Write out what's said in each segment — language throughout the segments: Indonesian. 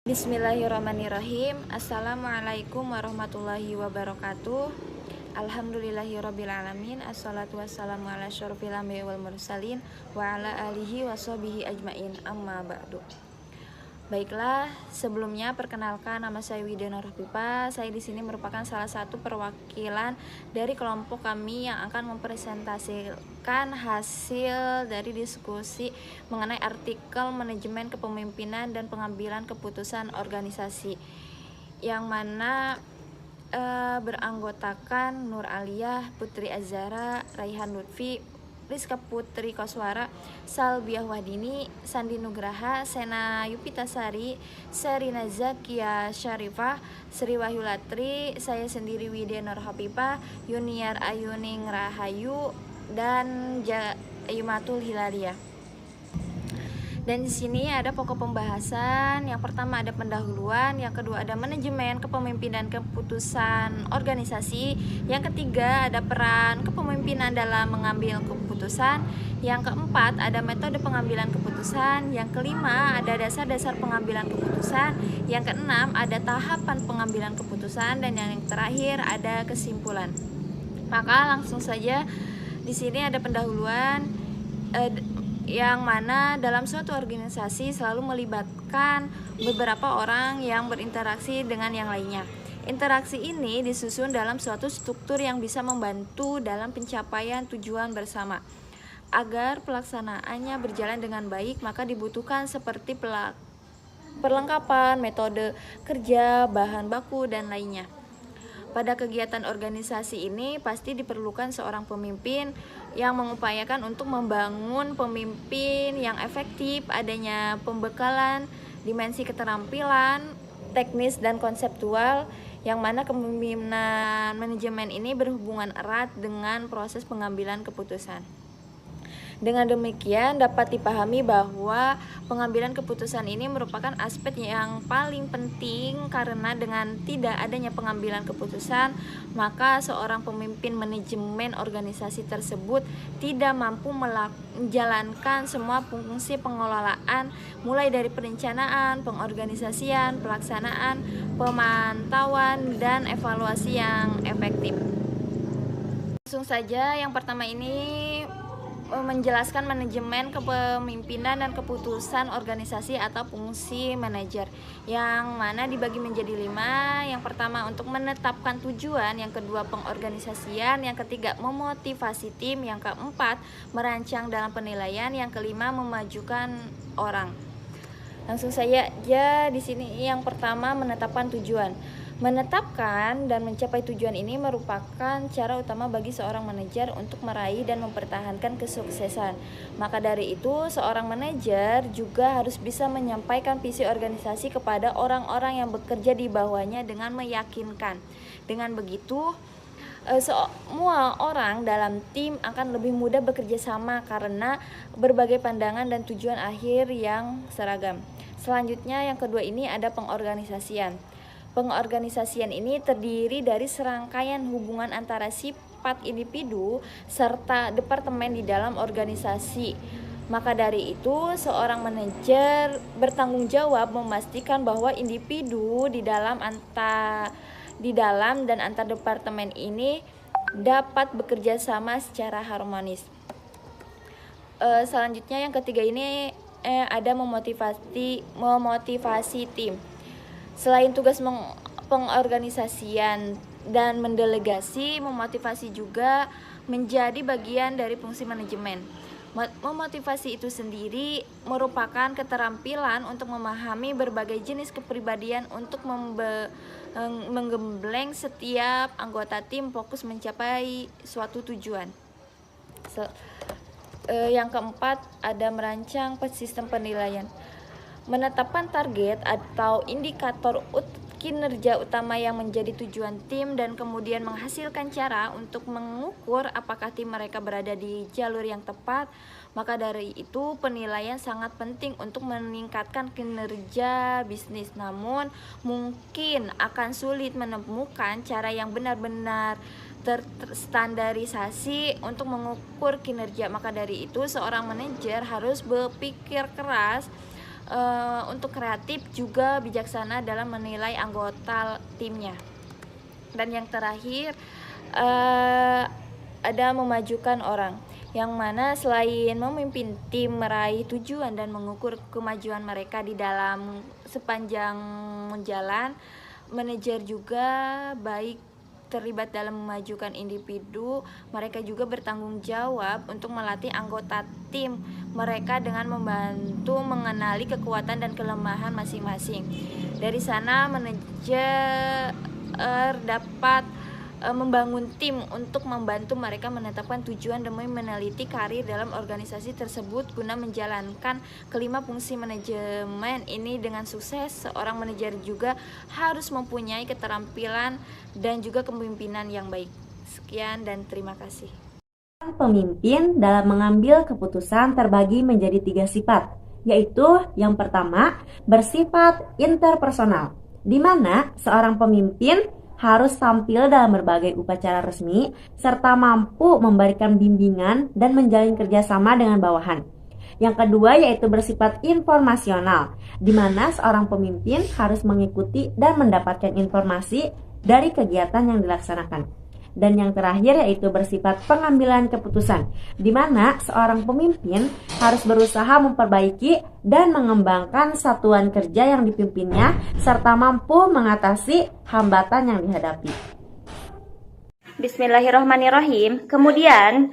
Bismillahirrahmanirrahim. Assalamualaikum warahmatullahi wabarakatuh. Alhamdulillahirabbil alamin. Assalatu wassalamu ala asyrofil anbiya'i wal mursalin wa ala alihi washabihi ajmain. Amma ba'du. Baiklah, sebelumnya perkenalkan, nama saya Widya Nur Hopipa. Saya di sini merupakan salah satu perwakilan dari kelompok kami yang akan mempresentasikan hasil dari diskusi mengenai artikel manajemen kepemimpinan dan pengambilan keputusan organisasi, yang mana beranggotakan Nur Aliyah, Putri Azhara, Raihan Lutfi, Rizka Putri Koswara, Salbiah Wahdini, Sandi Nugraha, Sena Yupitasari, Serina Zakia Syarifah, Sri Wahyulatri, saya sendiri Widya Nur Hopipa, Yuniar Ayuning Rahayu, dan Jaimatul Hilaliyah. Dan di sini ada pokok pembahasan. Yang pertama ada pendahuluan, yang kedua ada manajemen kepemimpinan keputusan organisasi, yang ketiga ada peran kepemimpinan dalam mengambil keputusan, yang keempat ada metode pengambilan keputusan, yang kelima ada dasar-dasar pengambilan keputusan, yang keenam ada tahapan pengambilan keputusan, dan yang terakhir ada kesimpulan. Maka langsung saja, di sini ada pendahuluan, yang mana dalam suatu organisasi selalu melibatkan beberapa orang yang berinteraksi dengan yang lainnya. Interaksi ini disusun dalam suatu struktur yang bisa membantu dalam pencapaian tujuan bersama. Agar pelaksanaannya berjalan dengan baik, maka dibutuhkan seperti perlengkapan, metode kerja, bahan baku, dan lainnya. Pada kegiatan organisasi ini pasti diperlukan seorang pemimpin yang mengupayakan untuk membangun pemimpin yang efektif, adanya pembekalan, dimensi keterampilan, teknis dan konseptual, yang mana kepemimpinan manajemen ini berhubungan erat dengan proses pengambilan keputusan. Dengan demikian dapat dipahami bahwa pengambilan keputusan ini merupakan aspek yang paling penting, karena dengan tidak adanya pengambilan keputusan, maka seorang pemimpin manajemen organisasi tersebut tidak mampu menjalankan semua fungsi pengelolaan, mulai dari perencanaan, pengorganisasian, pelaksanaan, pemantauan, dan evaluasi yang efektif. Langsung saja, yang pertama ini menjelaskan manajemen kepemimpinan dan keputusan organisasi atau fungsi manajer, yang mana dibagi menjadi 5. Yang pertama untuk menetapkan tujuan, yang kedua pengorganisasian, yang ketiga memotivasi tim, yang keempat merancang dalam penilaian, yang kelima memajukan orang. Langsung saja di sini, yang pertama menetapkan tujuan. Menetapkan dan mencapai tujuan ini merupakan cara utama bagi seorang manajer untuk meraih dan mempertahankan kesuksesan. Maka dari itu, seorang manajer juga harus bisa menyampaikan visi organisasi kepada orang-orang yang bekerja di bawahnya dengan meyakinkan. Dengan begitu, semua orang dalam tim akan lebih mudah bekerja sama karena berbagai pandangan dan tujuan akhir yang seragam. Selanjutnya, yang kedua ini ada pengorganisasian. Pengorganisasian ini terdiri dari serangkaian hubungan antara sifat individu serta departemen di dalam organisasi. Maka dari itu, seorang manajer bertanggung jawab memastikan bahwa individu di dalam dan antar departemen ini dapat bekerja sama secara harmonis. Selanjutnya, yang ketiga ini ada memotivasi tim. Selain tugas pengorganisasian dan mendelegasi, memotivasi juga menjadi bagian dari fungsi manajemen. Memotivasi itu sendiri merupakan keterampilan untuk memahami berbagai jenis kepribadian untuk menggembleng setiap anggota tim fokus mencapai suatu tujuan. Yang keempat ada merancang sistem penilaian. Menetapkan target atau indikator kinerja utama yang menjadi tujuan tim, dan kemudian menghasilkan cara untuk mengukur apakah tim mereka berada di jalur yang tepat. Maka dari itu, penilaian sangat penting untuk meningkatkan kinerja bisnis. Namun mungkin akan sulit menemukan cara yang benar-benar terstandarisasi untuk mengukur kinerja. Maka dari itu, seorang manajer harus berpikir keras untuk kreatif juga bijaksana dalam menilai anggota timnya. Dan yang terakhir ada memajukan orang, yang mana selain memimpin tim meraih tujuan dan mengukur kemajuan mereka di dalam sepanjang jalan, manajer juga baik terlibat dalam memajukan individu. Mereka juga bertanggung jawab untuk melatih anggota tim mereka dengan membantu mengenali kekuatan dan kelemahan masing-masing. Dari sana manajer dapat membangun tim untuk membantu mereka menetapkan tujuan demi meneliti karir dalam organisasi tersebut guna menjalankan kelima fungsi manajemen ini dengan sukses. Seorang manajer juga harus mempunyai keterampilan dan juga kepemimpinan yang baik. Sekian dan terima kasih. Pemimpin dalam mengambil keputusan terbagi menjadi 3 sifat, yaitu yang pertama bersifat interpersonal, di mana seorang pemimpin harus tampil dalam berbagai upacara resmi, serta mampu memberikan bimbingan dan menjalin kerjasama dengan bawahan. Yang kedua yaitu bersifat informasional, di mana seorang pemimpin harus mengikuti dan mendapatkan informasi dari kegiatan yang dilaksanakan. Dan yang terakhir yaitu bersifat pengambilan keputusan, di mana seorang pemimpin harus berusaha memperbaiki dan mengembangkan satuan kerja yang dipimpinnya, serta mampu mengatasi hambatan yang dihadapi. Bismillahirrahmanirrahim. Kemudian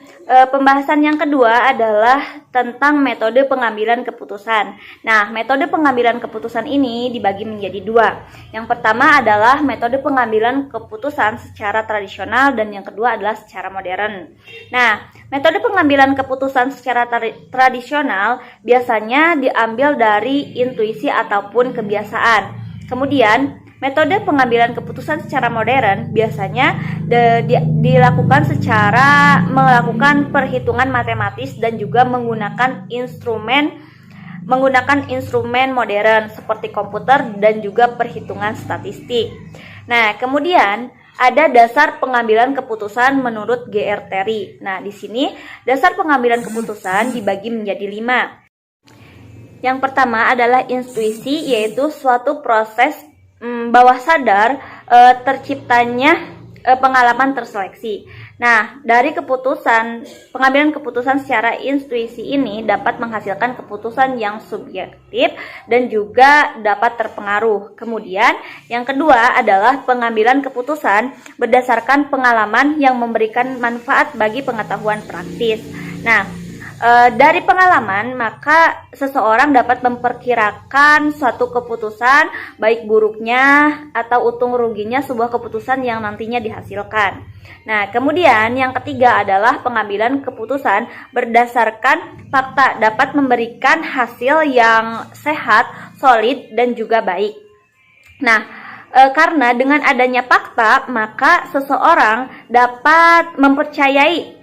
pembahasan yang kedua adalah tentang metode pengambilan keputusan. Nah, metode pengambilan keputusan ini dibagi menjadi 2. Yang pertama adalah metode pengambilan keputusan secara tradisional dan yang kedua adalah secara modern. Nah, metode pengambilan keputusan secara tradisional biasanya diambil dari intuisi ataupun kebiasaan. Kemudian metode pengambilan keputusan secara modern biasanya dilakukan secara melakukan perhitungan matematis dan juga menggunakan instrumen modern seperti komputer dan juga perhitungan statistik. Nah, kemudian ada dasar pengambilan keputusan menurut GR Terry. Nah, di sini dasar pengambilan keputusan dibagi menjadi 5. Yang pertama adalah intuisi, yaitu suatu proses bawah sadar terciptanya pengalaman terseleksi. Nah, dari pengambilan keputusan secara intuisi ini dapat menghasilkan keputusan yang subjektif dan juga dapat terpengaruh. Kemudian, yang kedua adalah pengambilan keputusan berdasarkan pengalaman yang memberikan manfaat bagi pengetahuan praktis. Nah, dari pengalaman, maka seseorang dapat memperkirakan suatu keputusan, baik buruknya atau untung ruginya sebuah keputusan yang nantinya dihasilkan. Nah, kemudian yang ketiga adalah pengambilan keputusan berdasarkan fakta, dapat memberikan hasil yang sehat, solid, dan juga baik. Nah, karena dengan adanya fakta, maka seseorang dapat mempercayai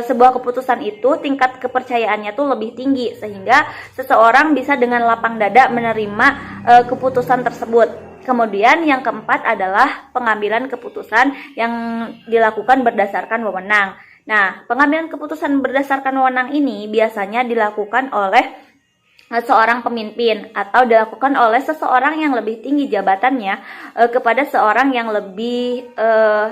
sebuah keputusan itu, tingkat kepercayaannya tuh lebih tinggi, sehingga seseorang bisa dengan lapang dada menerima keputusan tersebut. Kemudian yang keempat adalah pengambilan keputusan yang dilakukan berdasarkan wewenang. Nah, pengambilan keputusan berdasarkan wewenang ini biasanya dilakukan oleh seorang pemimpin atau dilakukan oleh seseorang yang lebih tinggi jabatannya kepada seorang yang lebih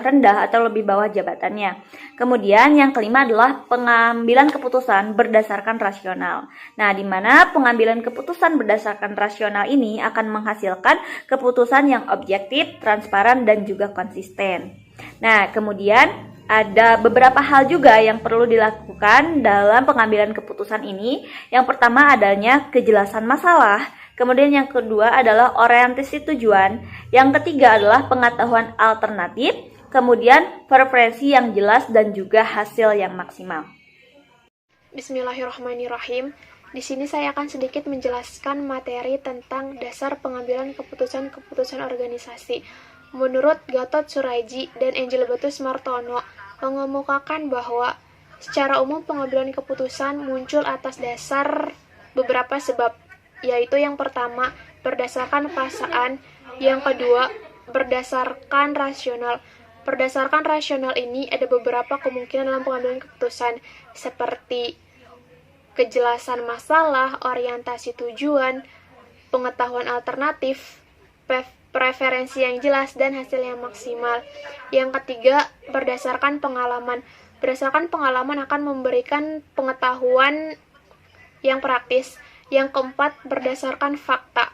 rendah atau lebih bawah jabatannya. Kemudian yang kelima adalah pengambilan keputusan berdasarkan rasional. Nah, di mana pengambilan keputusan berdasarkan rasional ini akan menghasilkan keputusan yang objektif, transparan, dan juga konsisten. Nah, kemudian ada beberapa hal juga yang perlu dilakukan dalam pengambilan keputusan ini. Yang pertama adanya kejelasan masalah, kemudian yang kedua adalah orientasi tujuan, yang ketiga adalah pengetahuan alternatif, kemudian preferensi yang jelas dan juga hasil yang maksimal. Bismillahirrahmanirrahim. Di sini saya akan sedikit menjelaskan materi tentang dasar pengambilan keputusan organisasi. Menurut Gatot Suraiji dan Angel Betus Martono, mengemukakan bahwa secara umum pengambilan keputusan muncul atas dasar beberapa sebab, yaitu yang pertama berdasarkan perasaan, yang kedua berdasarkan rasional. Berdasarkan rasional ini ada beberapa kemungkinan dalam pengambilan keputusan, seperti kejelasan masalah, orientasi tujuan, pengetahuan alternatif, preferensi yang jelas, dan hasil yang maksimal. Yang ketiga, berdasarkan pengalaman. Berdasarkan pengalaman akan memberikan pengetahuan yang praktis. Yang keempat, berdasarkan fakta.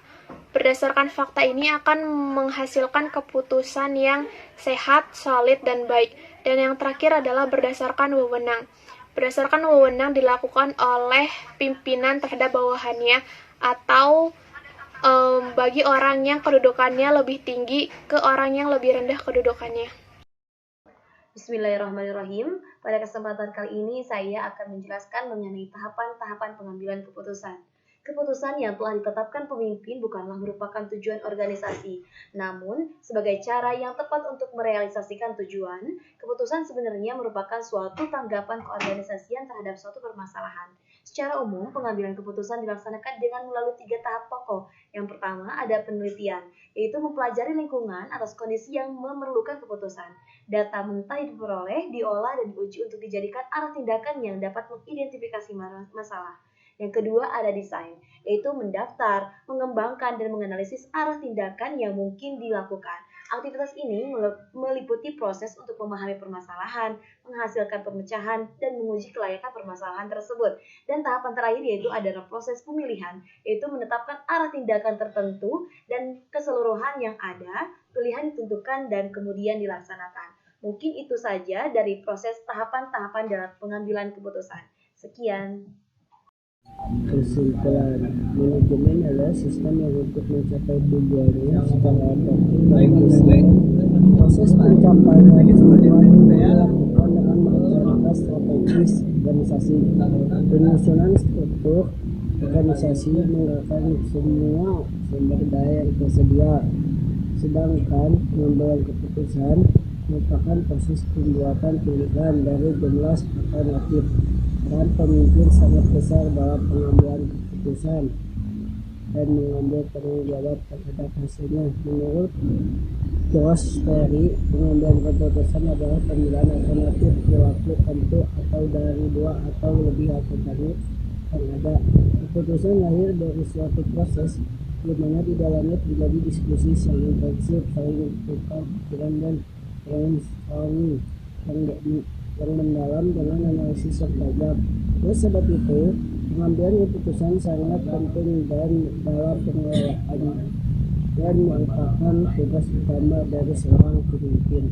Berdasarkan fakta ini akan menghasilkan keputusan yang sehat, solid, dan baik. Dan yang terakhir adalah berdasarkan wewenang. Berdasarkan wewenang dilakukan oleh pimpinan terhadap bawahannya atau bagi orang yang kedudukannya lebih tinggi ke orang yang lebih rendah kedudukannya. Bismillahirrahmanirrahim. Pada kesempatan kali ini saya akan menjelaskan mengenai tahapan-tahapan pengambilan keputusan. Keputusan yang telah ditetapkan pemimpin bukanlah merupakan tujuan organisasi, namun sebagai cara yang tepat untuk merealisasikan tujuan, keputusan sebenarnya merupakan suatu tanggapan keorganisasian terhadap suatu permasalahan. Secara umum, pengambilan keputusan dilaksanakan dengan melalui 3 tahap pokok. Yang pertama ada penelitian, yaitu mempelajari lingkungan atas kondisi yang memerlukan keputusan. Data mentah diperoleh, diolah, dan diuji untuk dijadikan arah tindakan yang dapat mengidentifikasi masalah. Yang kedua ada desain, yaitu mendaftar, mengembangkan, dan menganalisis arah tindakan yang mungkin dilakukan. Aktivitas ini meliputi proses untuk memahami permasalahan, menghasilkan pemecahan, dan menguji kelayakan permasalahan tersebut. Dan tahapan terakhir yaitu adalah proses pemilihan, yaitu menetapkan arah tindakan tertentu dan keseluruhan yang ada, pilihan ditentukan, dan kemudian dilaksanakan. Mungkin itu saja dari proses tahapan-tahapan dalam pengambilan keputusan. Sekian. Kesimpulan, manajemen adalah sistem yang untuk mencapai tujuannya secara efektif dan efisien. Proses pencapaian tujuan dilakukan dengan merencanakan strategis organisasi, penyusunan struktur organisasi, menggunakan semua sumber daya yang tersedia. Sedangkan pengambilan keputusan merupakan proses pembuatan pilihan dari jumlah alternatif. Dan pemimpin sangat besar dalam pengambilan keputusan dan mengambil tanggung jawab terhadap hasilnya. Menurut George Terry, pengambilan keputusan adalah pemilihan alternatif perilaku tentu atau dari 2 atau lebih alternatif yang ada. Keputusan lahir dari suatu proses di mana di dalamnya terjadi diskusi saling intensif, saling membutuhkan pikiran dan brainstorming yang mendalam dengan analisis yang tajam. Oleh sebab itu, pengambilan keputusan sangat penting dan dalam pengelolaan dan merupakan tugas utama dari seorang pemimpin.